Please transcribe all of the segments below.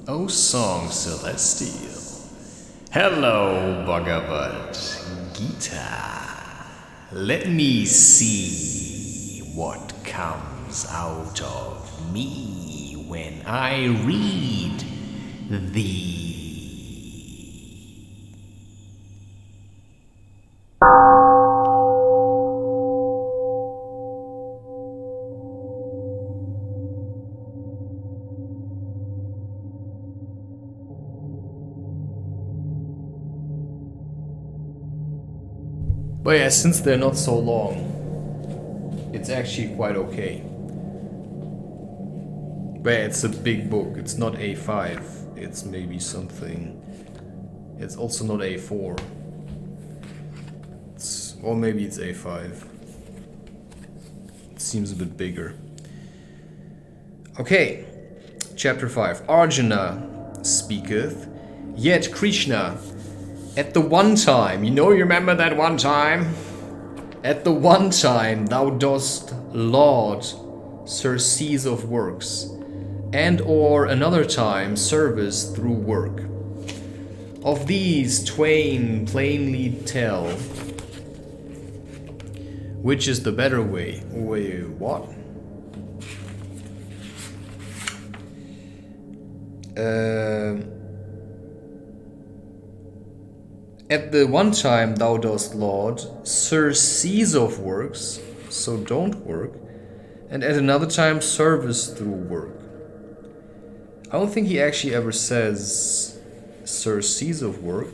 O song celestial. Hello, Bhagavad Gita. Let me see what comes out of me when I read thee. But yeah, since they're not so long, it's actually quite okay. But yeah, it's a big book. It's not A5. It's maybe something. It's also not A4. Or maybe it's A5. It seems a bit bigger. Okay, chapter 5. Arjuna speaketh, yet Krishna, at the one time, you remember that one time? At the one time thou dost laud surcease of works, and or another time service through work. Of these twain plainly tell, which is the better way? Wait, what? At the one time thou dost laud surcease of works, so don't work, and at another time service through work. I don't think he actually ever says surcease of work.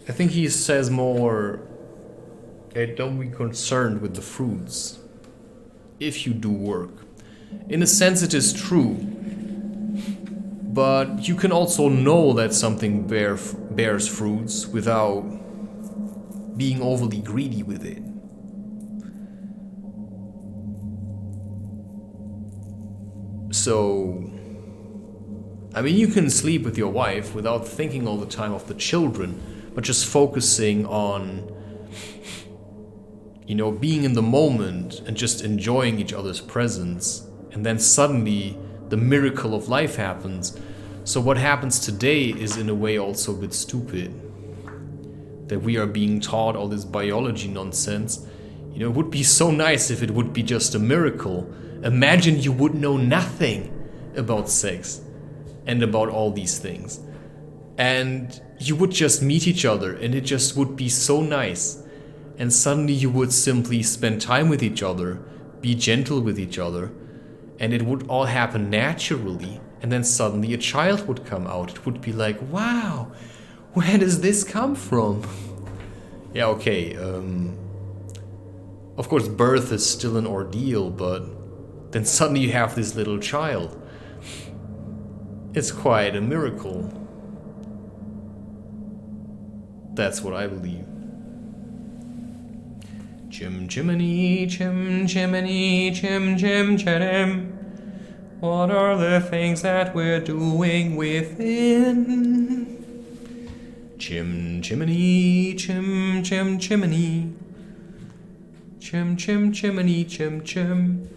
I think he says more, hey, don't be concerned with the fruits if you do work. In a sense it is true, but you can also know that something bears fruits without being overly greedy with it. So, I mean, you can sleep with your wife without thinking all the time of the children, but just focusing on, being in the moment and just enjoying each other's presence, and then suddenly the miracle of life happens. So what happens today is in a way also a bit stupid. That we are being taught all this biology nonsense. It would be so nice if it would be just a miracle. Imagine you would know nothing about sex and about all these things. And you would just meet each other and it just would be so nice. And suddenly you would simply spend time with each other, be gentle with each other, and it would all happen naturally, and then suddenly a child would come out. It would be like, wow, where does this come from? Yeah, okay, of course birth is still an ordeal, but then suddenly you have this little child. It's quite a miracle. That's what I believe. Chim chimney, chim chimney, chim chim chim. What are the things that we're doing within? Chim chimney, chim chim chimney. Chim chim chimney, chim chim.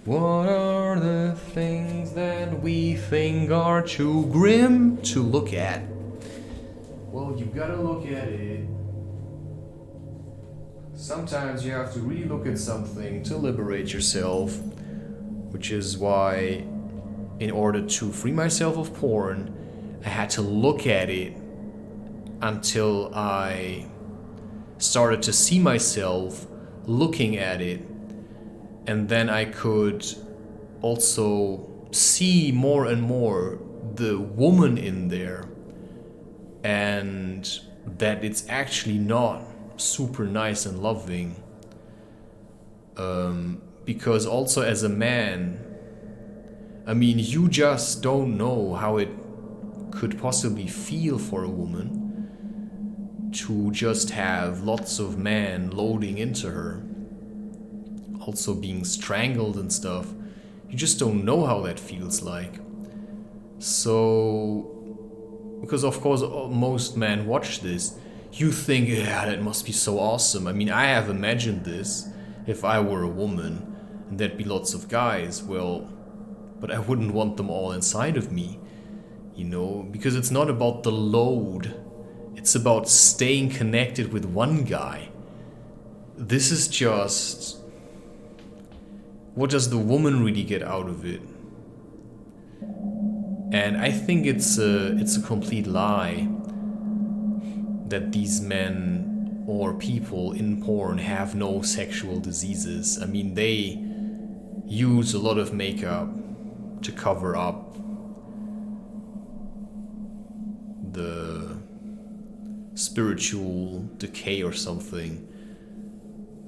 What are the things that we think are too grim to look at? Well, you gotta look at it. Sometimes you have to really look at something to liberate yourself, which is why, in order to free myself of porn, I had to look at it until I started to see myself looking at it, and then I could also see more and more the woman in there, and that it's actually not super nice and loving, because also as a man, I mean, you just don't know how it could possibly feel for a woman to just have lots of men loading into her, also being strangled and stuff. You just don't know how that feels like. So, because of course most men watch this, you think, yeah, that must be so awesome. I mean, I have imagined this if I were a woman and there'd be lots of guys. Well, but I wouldn't want them all inside of me. you know, because it's not about the load. It's about staying connected with one guy. This is just, what does the woman really get out of it? And I think it's a complete lie that these men or people in porn have no sexual diseases. I mean, they use a lot of makeup to cover up the spiritual decay or something.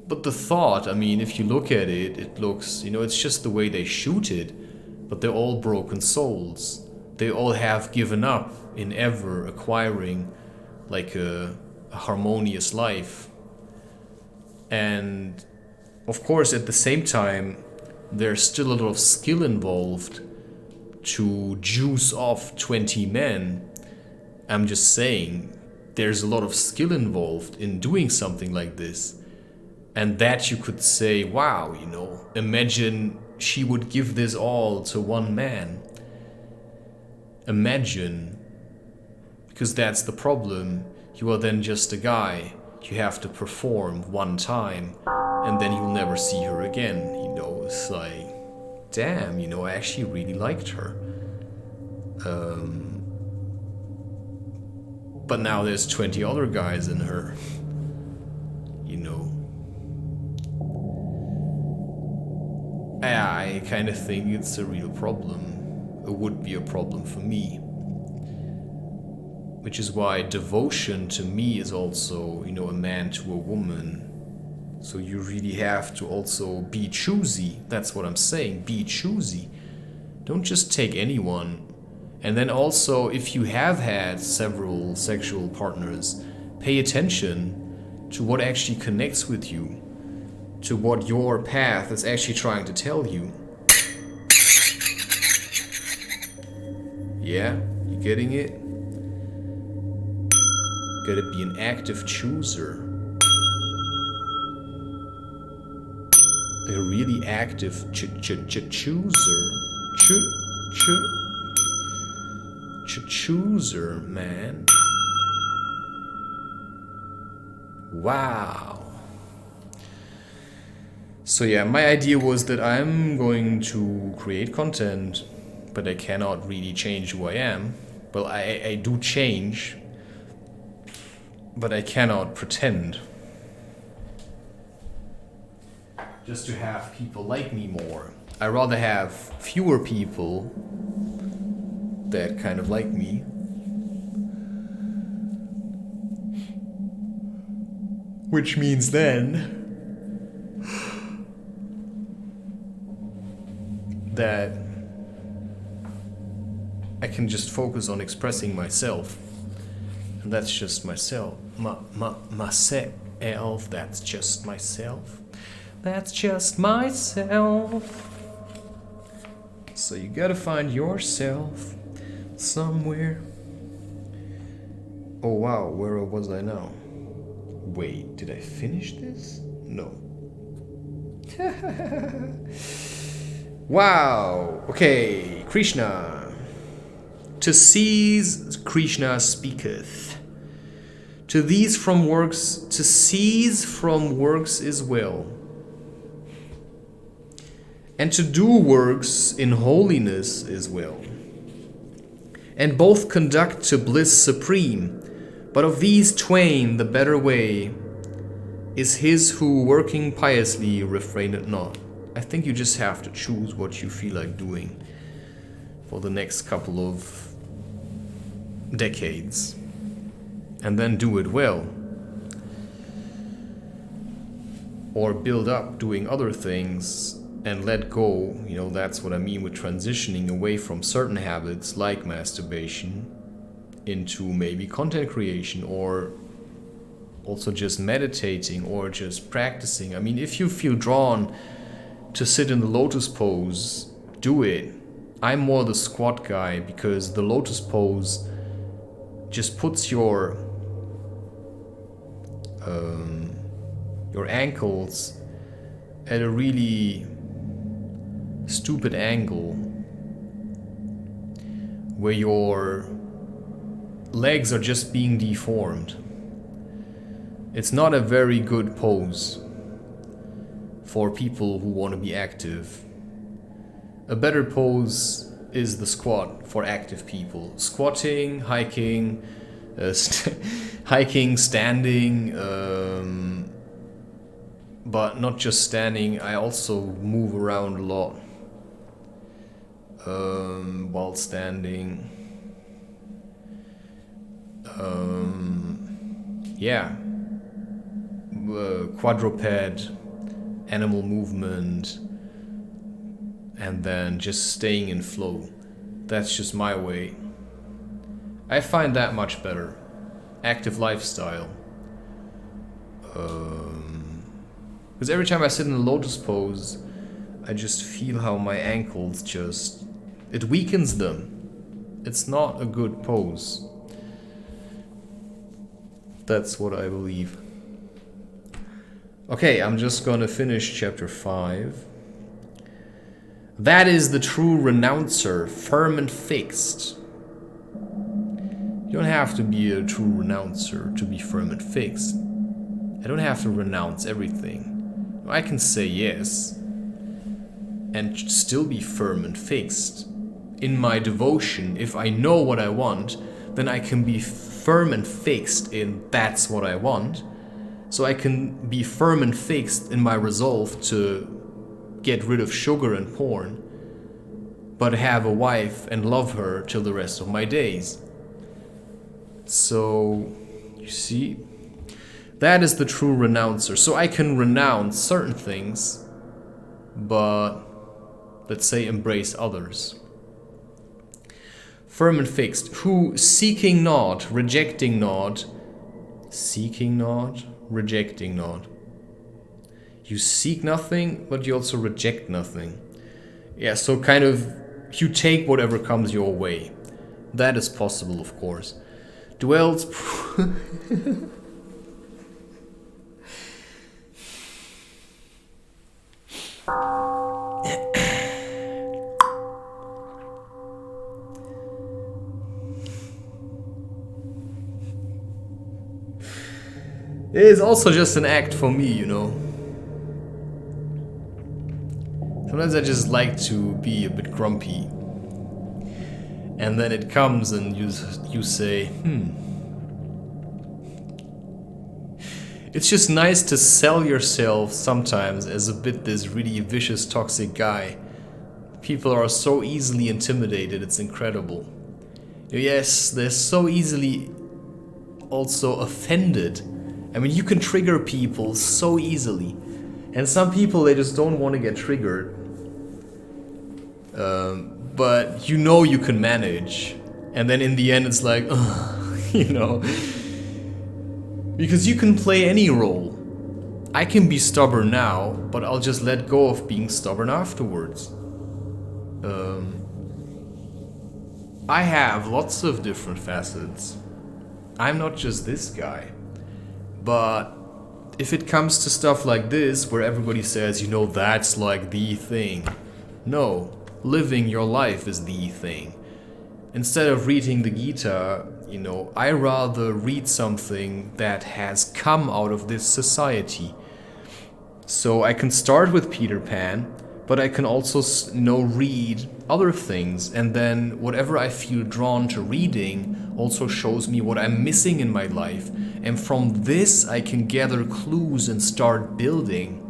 But the thought, I mean, if you look at it, it looks, you know, it's just the way they shoot it, but they're all broken souls. They all have given up in ever acquiring like a harmonious life. And of course, at the same time, there's still a lot of skill involved to juice off 20 men. I'm just saying, there's a lot of skill involved in doing something like this. And that you could say, wow, you know, imagine she would give this all to one man. Imagine. Because that's the problem. You are then just a guy. You have to perform one time, and then you'll never see her again. You know, it's like, damn, you know, I actually really liked her. But now there's 20 other guys in her. You know. I kind of think it's a real problem. It would be a problem for me. Which is why devotion to me is also, you know, a man to a woman. So you really have to also be choosy. That's what I'm saying. Be choosy. Don't just take anyone. And then also, if you have had several sexual partners, pay attention to what actually connects with you, to what your path is actually trying to tell you. Yeah, you getting it? Gotta be an active chooser. A really active chooser. Chooser, man. Wow. So yeah, my idea was that I'm going to create content, but I cannot really change who I am. Well, I do change, but I cannot pretend. Just to have people like me more. I rather have fewer people that kind of like me. Which means then that I can just focus on expressing myself. And that's just myself. Myself. That's just myself. That's just myself. So you gotta find yourself somewhere. Oh wow, where was I now? Wait, did I finish this? No. Wow. Okay, Krishna. To cease, Krishna speaketh. To cease from works is well. And to do works in holiness is well. And both conduct to bliss supreme. But of these twain the better way is his who working piously refraineth not. I think you just have to choose what you feel like doing for the next couple of decades. And then do it well. Or build up doing other things and let go. You know, that's what I mean with transitioning away from certain habits like masturbation into maybe content creation, or also just meditating, or just practicing. I mean, if you feel drawn to sit in the lotus pose, do it. I'm more the squat guy because the lotus pose just puts your ankles at a really stupid angle where your legs are just being deformed. It's not a very good pose for people who want to be active. A better pose is the squat for active people. Squatting, hiking, hiking, standing, but not just standing. I also move around a lot while standing. Yeah, quadruped, animal movement, and then just staying in flow. That's just my way. I find that much better. Active lifestyle. Because every time I sit in a lotus pose, I just feel how my ankles just... it weakens them. It's not a good pose. That's what I believe. Okay, I'm just gonna finish chapter 5. That is the true renouncer, firm and fixed. You don't have to be a true renouncer to be firm and fixed. I don't have to renounce everything. I can say yes and still be firm and fixed. In my devotion, if I know what I want, then I can be firm and fixed in that's what I want. So I can be firm and fixed in my resolve to get rid of sugar and porn, but have a wife and love her till the rest of my days. So, you see, that is the true renouncer. So I can renounce certain things, but let's say embrace others. Firm and fixed, who seeking not, rejecting not, rejecting not. You seek nothing, but you also reject nothing. Yeah, so kind of you take whatever comes your way. That is possible, of course. Dwells... It is also just an act for me, you know. Sometimes I just like to be a bit grumpy. And then it comes and you say, It's just nice to sell yourself sometimes as a bit this really vicious, toxic guy. People are so easily intimidated, it's incredible. Yes, they're so easily also offended. I mean, you can trigger people so easily. And some people, they just don't want to get triggered. But you know you can manage. And then in the end it's like, you know. Because you can play any role. I can be stubborn now, but I'll just let go of being stubborn afterwards. I have lots of different facets. I'm not just this guy. But if it comes to stuff like this, where everybody says, you know, that's like the thing. No, living your life is the thing. Instead of reading the Gita, you know, I rather read something that has come out of this society. So I can start with Peter Pan, but I can also, you know, read other things, and then whatever I feel drawn to reading also shows me what I'm missing in my life, and from this I can gather clues and start building.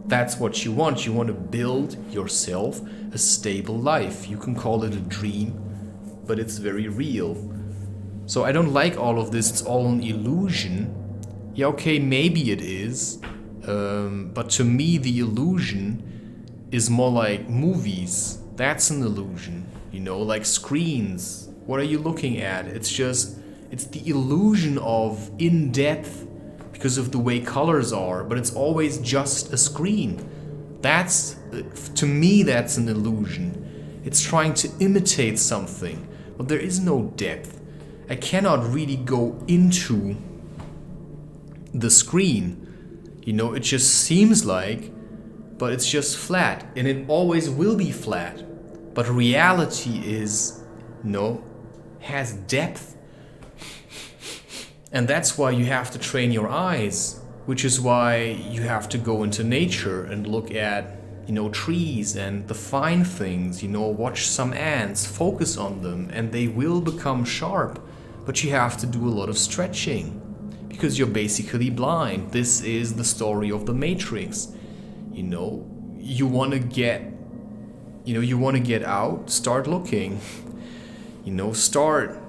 That's what you want. You want to build yourself a stable life. You can call it a dream, but it's very real. So I don't like all of this, it's all an illusion. Yeah, okay, maybe it is, but to me the illusion is more like movies. That's an illusion, you know, like screens. What are you looking at? It's the illusion of in-depth because of the way colors are, but it's always just a screen. That's, to me, that's an illusion. It's trying to imitate something, but there is no depth. I cannot really go into the screen. You know, it just seems like, but it's just flat, and it always will be flat. But reality is has depth. And that's why you have to train your eyes, which is why you have to go into nature and look at, trees and the fine things, watch some ants, focus on them, and they will become sharp. But you have to do a lot of stretching because you're basically blind. This is the story of the Matrix. You want to get out, start looking, start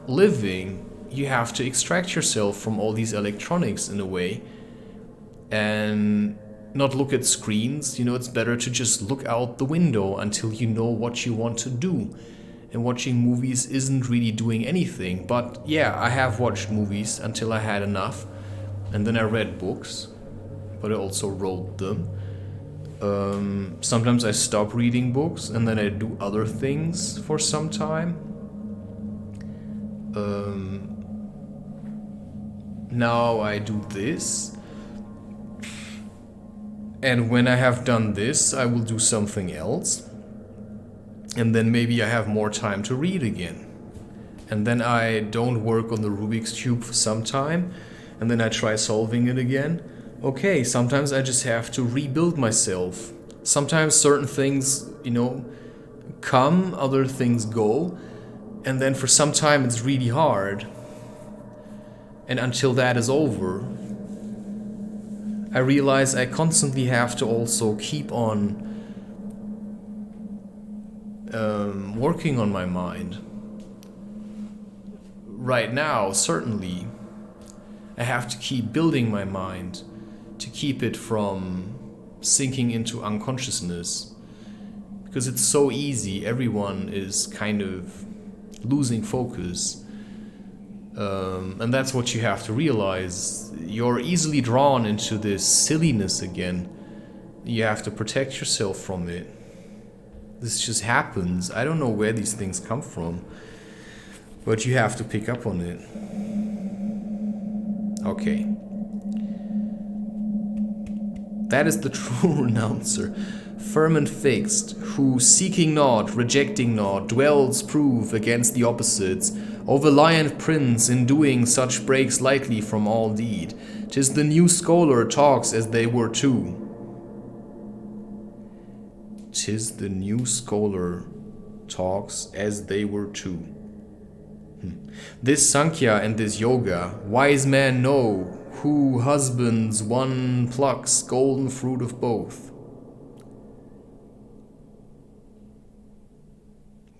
living. You have to extract yourself from all these electronics in a way and not look at screens. It's better to just look out the window until you know what you want to do. And watching movies isn't really doing anything. But yeah, I have watched movies until I had enough. And then I read books, but I also wrote them. Sometimes I stop reading books and then I do other things for some time. Now I do this. And when I have done this, I will do something else. And then maybe I have more time to read again. And then I don't work on the Rubik's Cube for some time. And then I try solving it again. Okay, sometimes I just have to rebuild myself. Sometimes certain things, come, other things go. And then for some time it's really hard. And until that is over, I realize I constantly have to also keep on working on my mind. Right now, certainly, I have to keep building my mind to keep it from sinking into unconsciousness. Because it's so easy, everyone is kind of losing focus. And that's what you have to realize. You're easily drawn into this silliness again. You have to protect yourself from it. This just happens. I don't know where these things come from, but you have to pick up on it. Okay. That is the true renouncer, firm and fixed, who, seeking not, rejecting not, dwells proof against the opposites, over lion prince in doing such breaks lightly from all deed. 'Tis the new scholar talks as they were two. 'Tis the new scholar talks as they were two. This Sankhya and this Yoga, wise men know, who husbands one plucks golden fruit of both.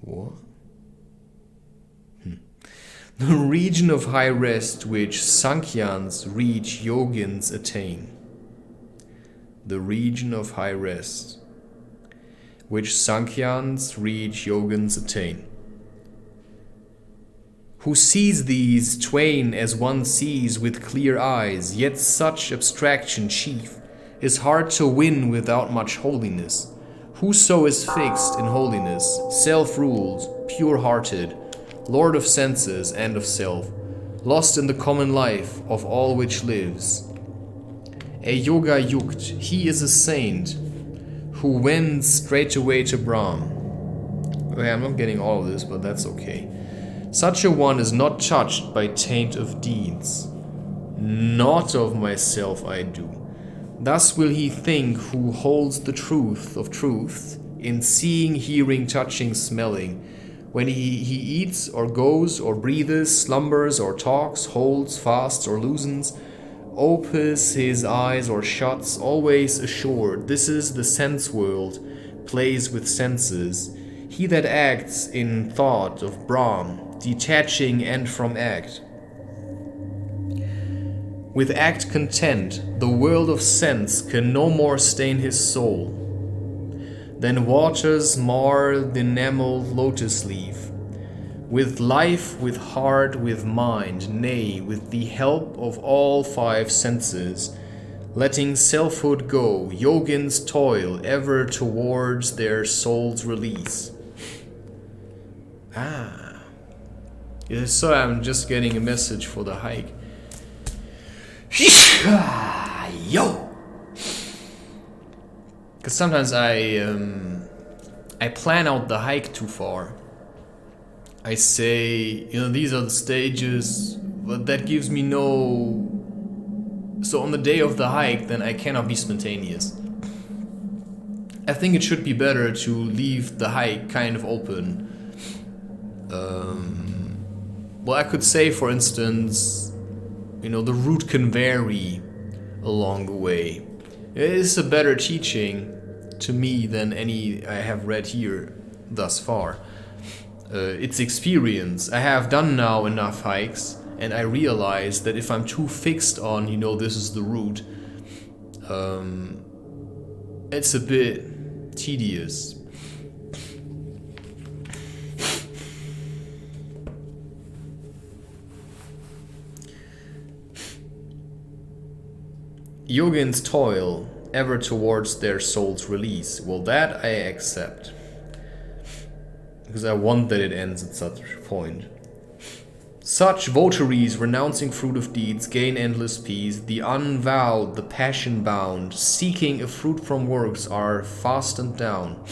What? The region of high rest which Sankhyans reach, Yogins attain. The region of high rest which Sankhyans reach, Yogins attain. Who sees these twain as one sees with clear eyes, yet such abstraction chief is hard to win without much holiness. Whoso is fixed in holiness, self-ruled, pure-hearted, Lord of senses and of self, lost in the common life of all which lives. A yoga yukt, he is a saint, who wends straightway to Brahm. Okay, I'm not getting all of this, but that's okay. Such a one is not touched by taint of deeds. Not of myself I do. Thus will he think who holds the truth of truths, in seeing, hearing, touching, smelling, when he eats or goes or breathes, slumbers or talks, holds, fasts or loosens, opes his eyes or shuts, always assured, this is the sense world, plays with senses. He that acts in thought of Brahm, detaching and from act. With act content, the world of sense can no more stain his soul than waters mar the enameled lotus leaf. With life, with heart, with mind, nay, with the help of all five senses, letting selfhood go, yogins toil ever towards their soul's release. So I'm just getting a message for the hike. Yo! Because sometimes I plan out the hike too far. I say, these are the stages, but that gives me no... So on the day of the hike, then I cannot be spontaneous. I think it should be better to leave the hike kind of open. Well, I could say, for instance, the route can vary along the way. It is a better teaching to me than any I have read here thus far. It's experience. I have done now enough hikes, and I realize that if I'm too fixed on, this is the route, it's a bit tedious. Yogins toil ever towards their soul's release. Well, that I accept. Because I want that it ends at such a point. Such votaries renouncing fruit of deeds gain endless peace. The unvowed, the passion bound, seeking a fruit from works are fastened down.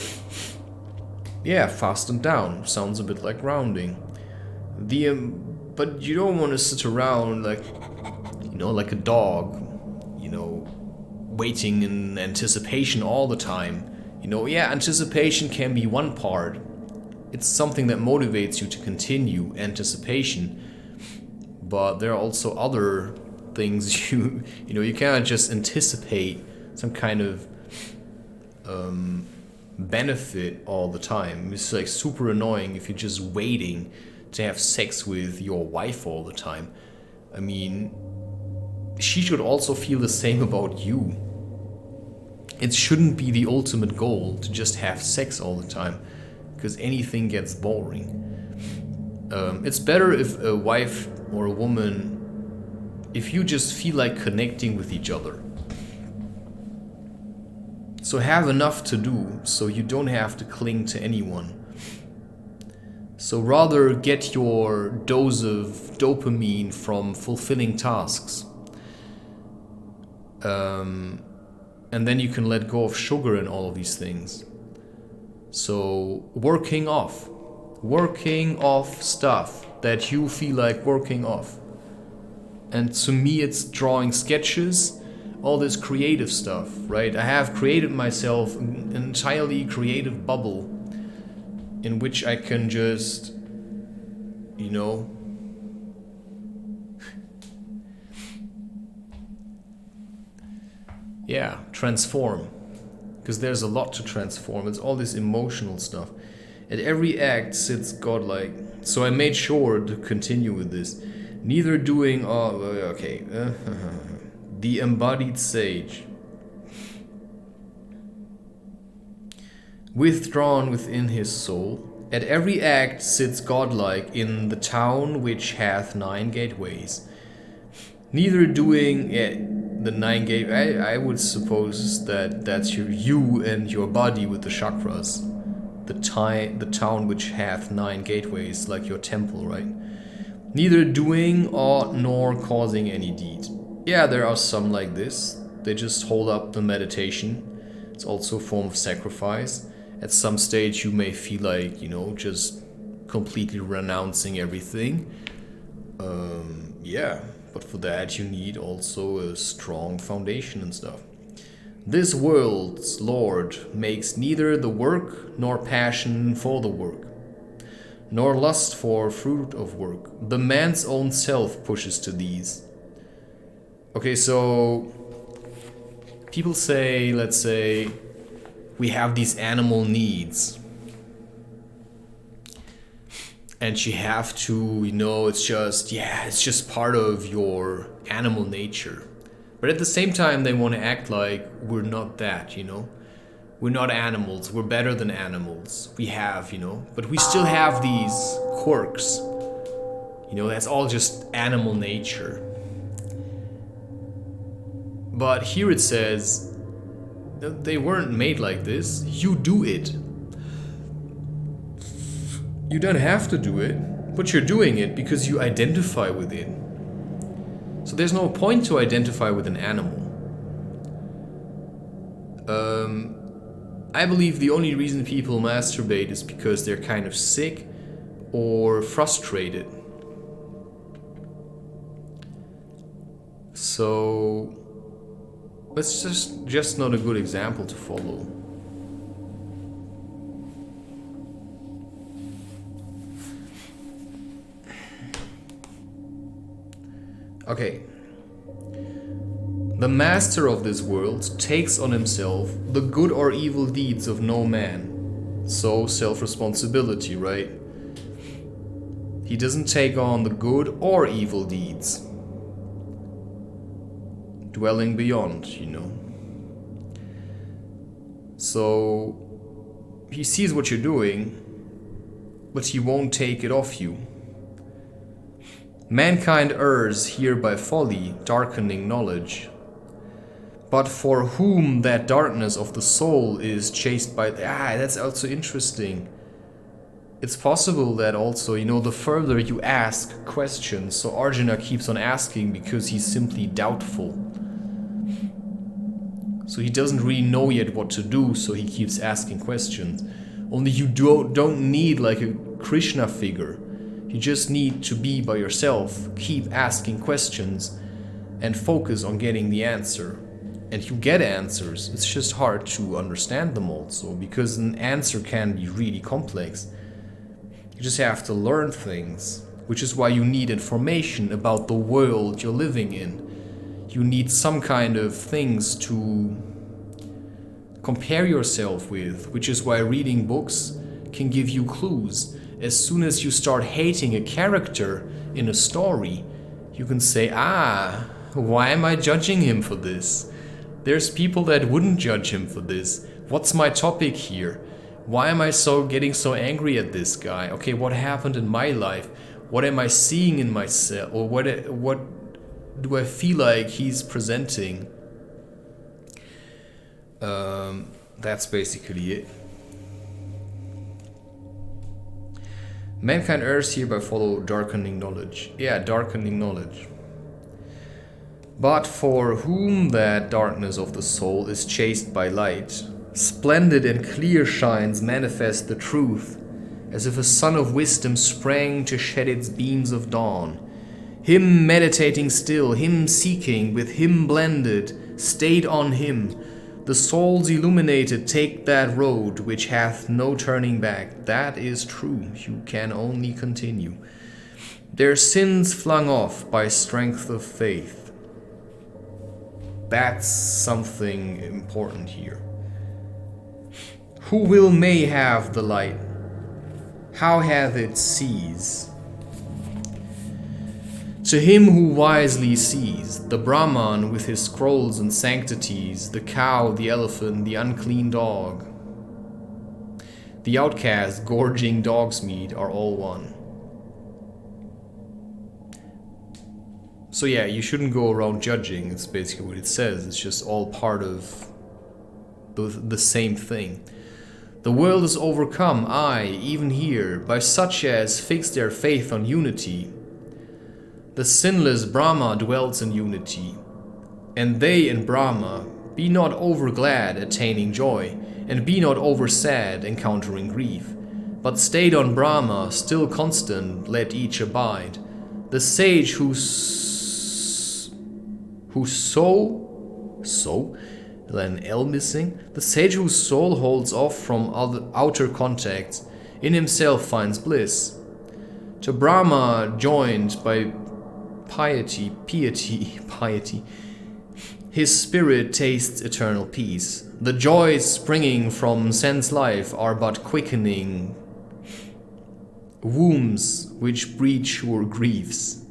Yeah, fastened down. Sounds a bit like grounding. But you don't want to sit around like a dog, waiting in anticipation all the time. Anticipation can be one part. It's something that motivates you to continue, anticipation. But there are also other things you cannot just anticipate some kind of benefit all the time. It's like super annoying if you're just waiting to have sex with your wife all the time. I mean, she should also feel the same about you. It shouldn't be the ultimate goal to just have sex all the time, because anything gets boring. It's better if a wife or a woman, if you just feel like connecting with each other. So have enough to do, so you don't have to cling to anyone. So rather get your dose of dopamine from fulfilling tasks. And then you can let go of sugar and all of these things. So working off stuff that you feel like working off. And to me it's drawing sketches, all this creative stuff, right? I have created myself an entirely creative bubble in which I can just, transform. Because there's a lot to transform. It's all this emotional stuff. At every act sits godlike. So I made sure to continue with this. Neither doing... The embodied sage. Withdrawn within his soul. At every act sits godlike in the town which hath 9 gateways. Neither doing... the 9 gate, I would suppose that that's you and your body with the chakras. The town which hath 9 gateways, like your temple, right? Neither doing or nor causing any deed. Yeah, there are some like this. They just hold up the meditation. It's also a form of sacrifice. At some stage you may feel like, just completely renouncing everything. But for that you need also a strong foundation and stuff. This world's Lord makes neither the work nor passion for the work, nor lust for fruit of work. The man's own self pushes to these. Okay, so people say, let's say, we have these animal needs. And you have to, it's just part of your animal nature. But at the same time, they want to act like we're not that, We're not animals, we're better than animals. We have, but we still have these quirks. That's all just animal nature. But here it says, they weren't made like this, you do it. You don't have to do it, but you're doing it because you identify with it. So there's no point to identify with an animal. I believe the only reason people masturbate is because they're kind of sick, or frustrated. So it's just not a good example to follow. Okay. The master of this world takes on himself the good or evil deeds of no man. So self-responsibility, right? He doesn't take on the good or evil deeds. Dwelling beyond, you know. So he sees what you're doing, but he won't take it off you. Mankind errs here by folly, darkening knowledge. But for whom that darkness of the soul is chased by... that's also interesting. It's possible that also, you know, the further you ask questions, so Arjuna keeps on asking because he's simply doubtful. So he doesn't really know yet what to do, so he keeps asking questions. Only you don't need like a Krishna figure. You just need to be by yourself, keep asking questions, and focus on getting the answer. And you get answers, it's just hard to understand them also, because an answer can be really complex. You just have to learn things, which is why you need information about the world you're living in. You need some kind of things to compare yourself with, which is why reading books can give you clues. As soon as you start hating a character in a story, you can say, why am I judging him for this? There's people that wouldn't judge him for this. What's my topic here? Why am I getting so angry at this guy? Okay, what happened in my life? What am I seeing in myself? Or what do I feel like he's presenting? That's basically it. Mankind errs here by follow darkening knowledge. Yeah, darkening knowledge. But for whom that darkness of the soul is chased by light, splendid and clear shines manifest the truth, as if a sun of wisdom sprang to shed its beams of dawn. Him meditating still, him seeking, with him blended, stayed on him. The souls illuminated take that road which hath no turning back. That is true, you can only continue. Their sins flung off by strength of faith. That's something important here. Who will may have the light? How hath it ceased? To him who wisely sees, the Brahman with his scrolls and sanctities, the cow, the elephant, the unclean dog, the outcast gorging dog's meat are all one. So yeah, you shouldn't go around judging, it's basically what it says, it's just all part of the same thing. The world is overcome, aye, even here, by such as fix their faith on unity. The sinless Brahma dwells in unity, and they in Brahma be not over glad attaining joy, and be not over sad encountering grief, but stayed on Brahma, still constant, let each abide. The sage whose soul, an L missing, the sage whose soul holds off from outer contacts, in himself finds bliss. To Brahma joined by piety, his spirit tastes eternal peace. The joys springing from sense life are but quickening wombs which breed sure griefs.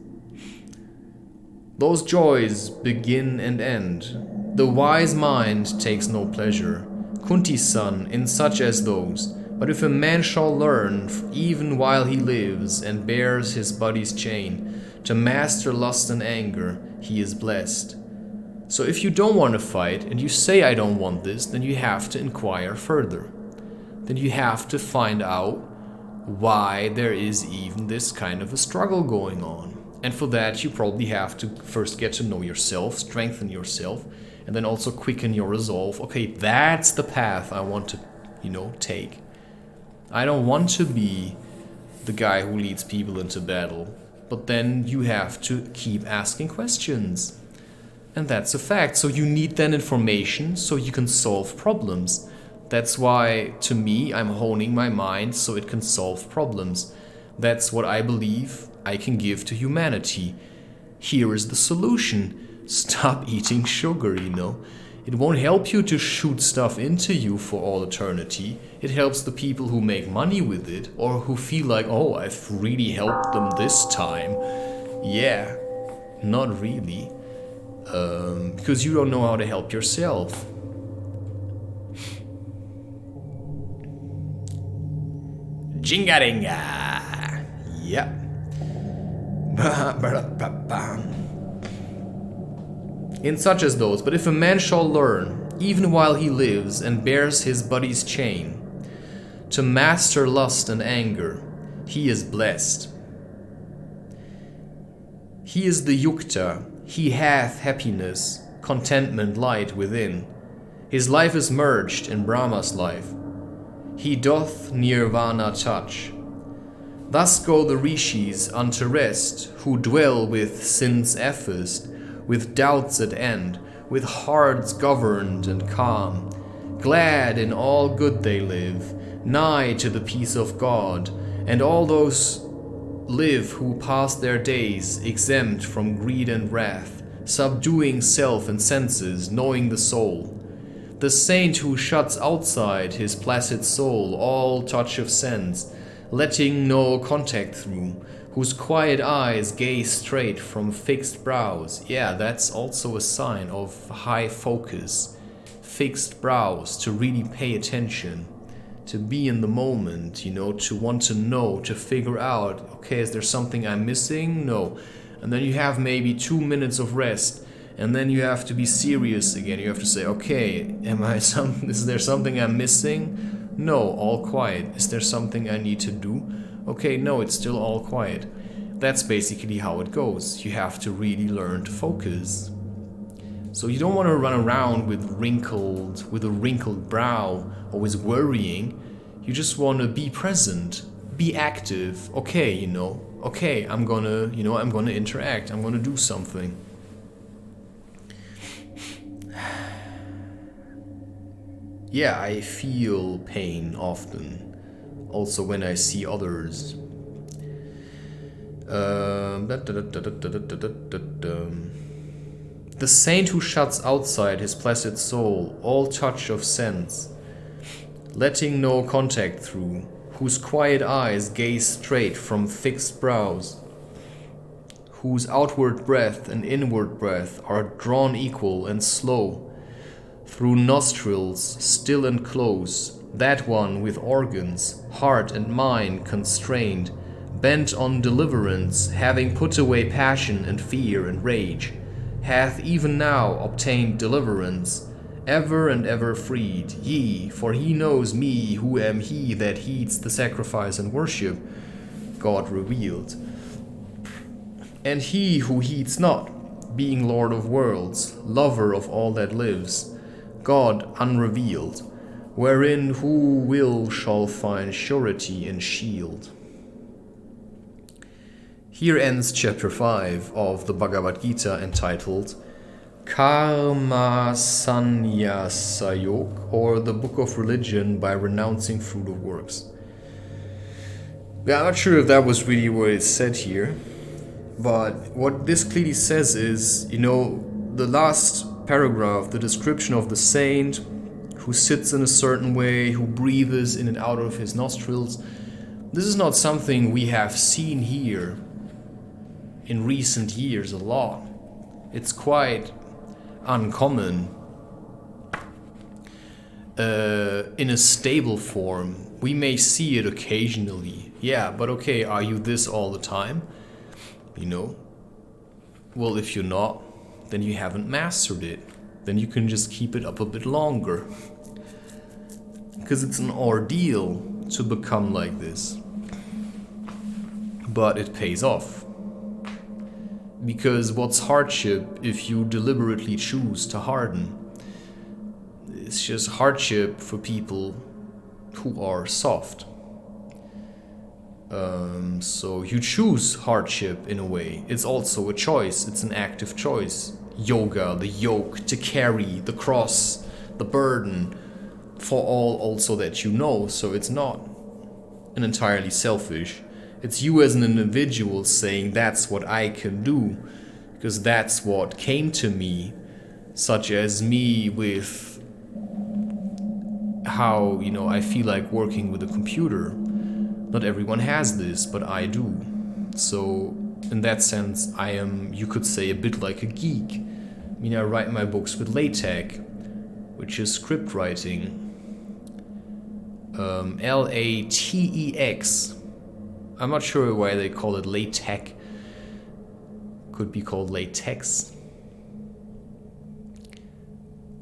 Those joys begin and end. The wise mind takes no pleasure, Kunti's son, in such as those. But if a man shall learn, even while he lives and bears his body's chain, to master lust and anger, he is blessed. So if you don't want to fight, and you say I don't want this, then you have to inquire further. Then you have to find out why there is even this kind of a struggle going on. And for that, you probably have to first get to know yourself, strengthen yourself, and then also quicken your resolve. Okay, that's the path I want to, take. I don't want to be the guy who leads people into battle. But then you have to keep asking questions. And that's a fact. So you need then information so you can solve problems. That's why, to me, I'm honing my mind so it can solve problems. That's what I believe I can give to humanity. Here is the solution. Stop eating sugar, It won't help you to shoot stuff into you for all eternity. It helps the people who make money with it, or who feel like, oh, I've really helped them this time. Yeah, not really. Because you don't know how to help yourself. Jinga-dinga! Yeah. In such as those, but if a man shall learn, even while he lives and bears his body's chain, to master lust and anger, he is blessed. He is the yukta, he hath happiness, contentment light within. His life is merged in Brahma's life. He doth nirvana touch. Thus go the rishis unto rest, who dwell with sins effaced, with doubts at end, with hearts governed and calm. Glad in all good they live, nigh to the peace of God, and all those live who pass their days exempt from greed and wrath, subduing self and senses, knowing the soul. The saint who shuts outside his placid soul all touch of sense, letting no contact through, whose quiet eyes gaze straight from fixed brows. Yeah, that's also a sign of high focus. Fixed brows, to really pay attention, to be in the moment, to want to know, to figure out, okay, is there something I'm missing? No. And then you have maybe 2 minutes of rest, and then you have to be serious again. You have to say, okay, is there something I'm missing? No, all quiet. Is there something I need to do? Okay, no, it's still all quiet. That's basically how it goes. You have to really learn to focus. So you don't want to run around with a wrinkled brow, always worrying. You just want to be present, be active. Okay, okay, I'm gonna interact. I'm gonna do something. Yeah, I feel pain often. Also when I see others. The saint who shuts outside his placid soul all touch of sense, letting no contact through, whose quiet eyes gaze straight from fixed brows, whose outward breath and inward breath are drawn equal and slow, through nostrils still and close, that one with organs, heart and mind constrained, bent on deliverance, having put away passion and fear and rage, hath even now obtained deliverance, ever and ever freed. Ye, for he knows me, who am he that heeds the sacrifice and worship, God revealed. And he who heeds not, being Lord of worlds, lover of all that lives, God unrevealed, wherein who will shall find surety and shield. Here ends chapter 5 of the Bhagavad Gita, entitled Karma Sannyasa Yoga, or the Book of Religion by Renouncing Fruit of Works. Yeah, I'm not sure if that was really what it said here, but what this clearly says is, the last paragraph, the description of the saint who sits in a certain way, who breathes in and out of his nostrils, this is not something we have seen here in recent years a lot. It's quite uncommon in a stable form. We may see it occasionally. Yeah, but okay, are you this all the time? Well, if you're not, then you haven't mastered it. Then you can just keep it up a bit longer. Because it's an ordeal to become like this. But it pays off. Because what's hardship if you deliberately choose to harden? It's just hardship for people who are soft. So you choose hardship in a way. It's also a choice. It's an active choice. Yoga, the yoke, to carry the cross, the burden, for all also that you know. So it's not an entirely selfish. It's you as an individual saying that's what I can do, because that's what came to me, such as me with how, I feel like working with a computer. Not everyone has this, but I do. So in that sense, I am, you could say, a bit like a geek. I write my books with LaTeX, which is script writing. LATEX. I'm not sure why they call it LaTeX. Could be called latex.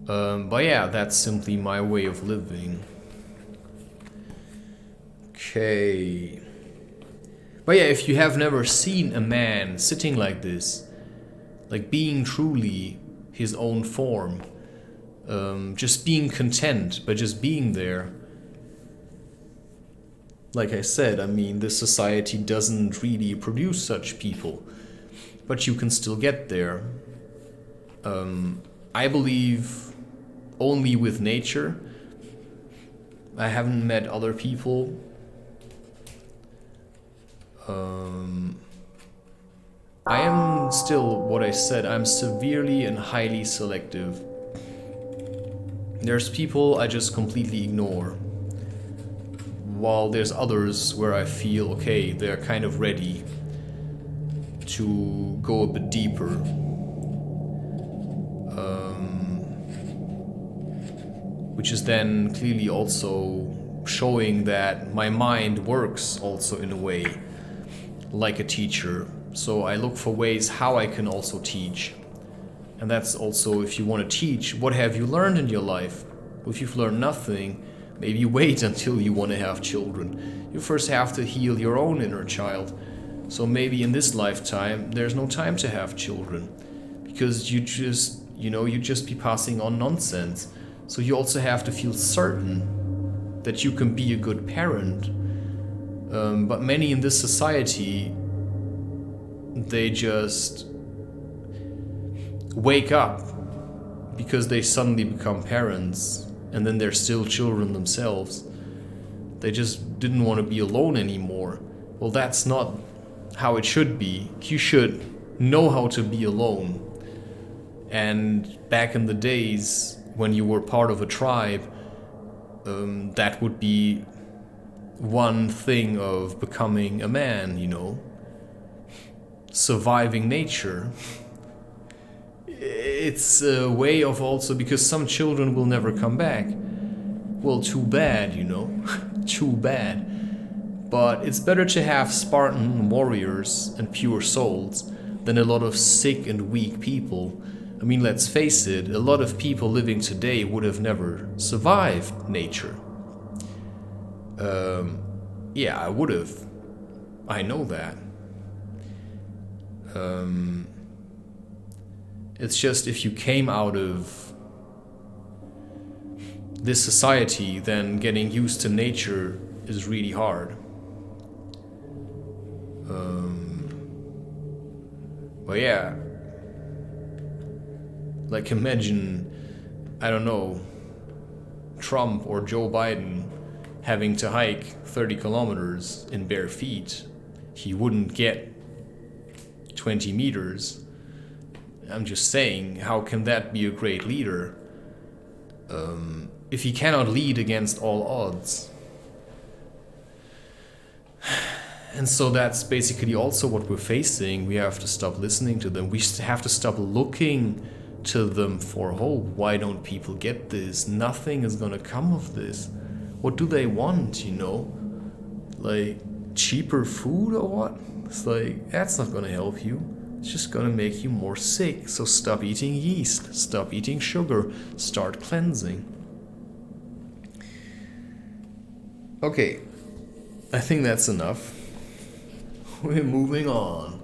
But yeah, that's simply my way of living. Okay. But yeah, if you have never seen a man sitting like this, like being truly his own form, just being content by just being there. Like I said, this society doesn't really produce such people, but you can still get there. I believe only with nature. I haven't met other people. I am still what I said, I'm severely and highly selective. There's people I just completely ignore, while there's others where I feel, okay, they're kind of ready to go a bit deeper. Which is then clearly also showing that my mind works also in a way like a teacher. So I look for ways how I can also teach. And that's also, if you want to teach, what have you learned in your life? If you've learned nothing, maybe wait until you want to have children. You first have to heal your own inner child. So maybe in this lifetime, there's no time to have children, because you just, you'd just be passing on nonsense. So you also have to feel certain that you can be a good parent. But many in this society, they just wake up because they suddenly become parents, and then they're still children themselves. They just didn't want to be alone anymore. Well, that's not how it should be. You should know how to be alone. And back in the days when you were part of a tribe, that would be one thing of becoming a man, surviving nature. It's a way of also, because some children will never come back. Well, too bad, too bad. But it's better to have Spartan warriors and pure souls than a lot of sick and weak people. Let's face it, a lot of people living today would have never survived nature. Yeah, I would have. I know that. It's just if you came out of this society, then getting used to nature is really hard. But yeah, like imagine, I don't know, Trump or Joe Biden having to hike 30 kilometers in bare feet. He wouldn't get 20 meters. I'm just saying, how can that be a great leader if he cannot lead against all odds? And so that's basically also what we're facing. We have to stop listening to them. We have to stop looking to them for hope. Why don't people get this? Nothing is gonna come of this. What do they want, Like cheaper food or what? It's like, that's not gonna help you. It's just gonna make you more sick. So stop eating yeast, stop eating sugar, start cleansing. Okay, I think that's enough. We're moving on.